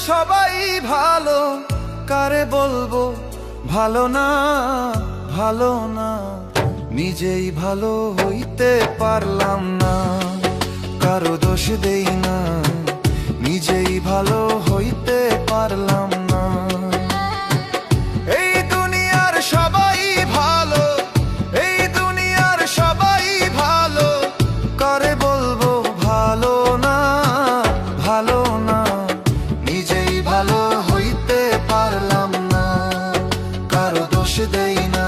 সবাই ভালো, কারে বলবো ভালো না, ভালো না। নিজেই ভালো হইতে পারলাম না, কারো দোষ দেই না, নিজেই ভালো হইতে পারলাম না। এই দুনিয়ার সবাই ভালো, এই দুনিয়ার সবাই ভালো, কারে বলবো ভালো না, ভালো না। নিজেই ভালো হইতে পারলাম না, কারো দোষ দেই না,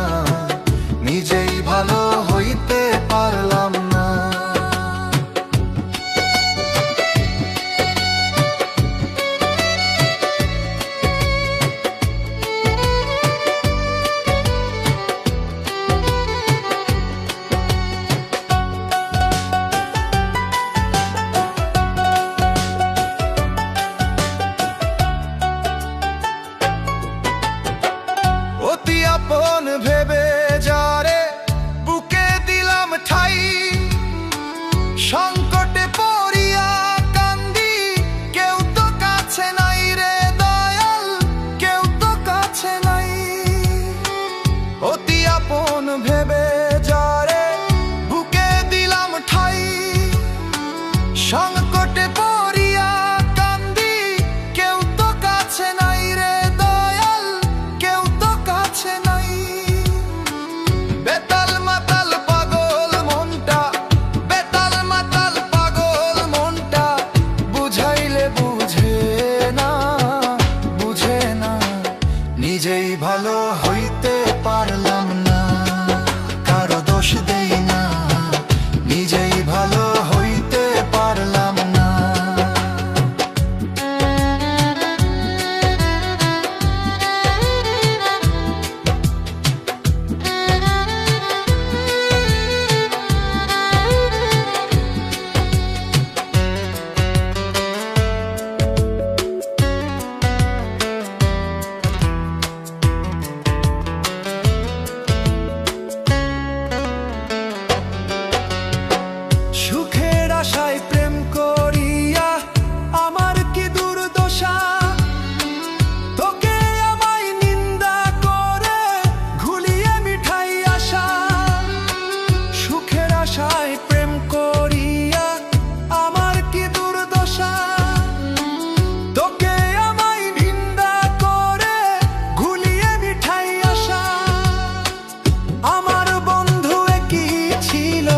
নিজেই ভালো হইতে পারলাম না। অতি আপন ভেবে যারে বুকে দিলাম ঠাই, সংকটে পড়িয়া কান্দি, কেউ তো কাছে নাই রে দয়াল, কেউ তো কাছে নাই। অতি আপন ভেবে যারে বুকে দিলাম ঠাই, সংকটে পড়িয়া কান্দি, কেউ তো কাছে নাই রে দয়াল, কেউ তো কাছে নাই। বেতাল মাতাল পাগল মনটা, বেতাল মাতাল পাগল মনটা, বুঝাইলে বুঝে না, বুঝে না। নিজেই ভালো হইতে পারলাম না, কারো দোষ দেই না, নিজেই ভালো হইতে পারলাম না। সুখের আশায় প্রেম করিয়া আমার কি দুর্দশা, তোকে আমায় নিন্দা করে ঘুলিয়ে মিঠাই আশা। সুখের আশায় প্রেম করিয়া আমার কি দুর্দশা, তোকে আমায় নিন্দা করে ঘুলিয়ে মিঠাই আশা। আমার বন্ধু একই ছিল,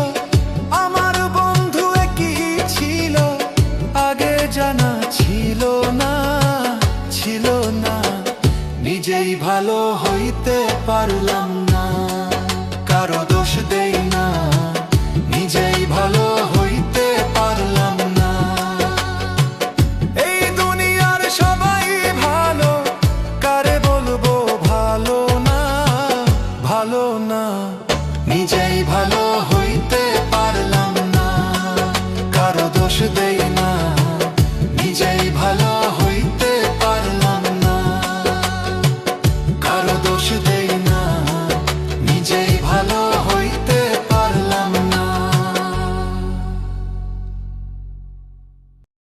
আমার বন্ধু একই ছিল, আগে জানা ছিল না, ছিল না। নিজেই ভালো হইতে পারলাম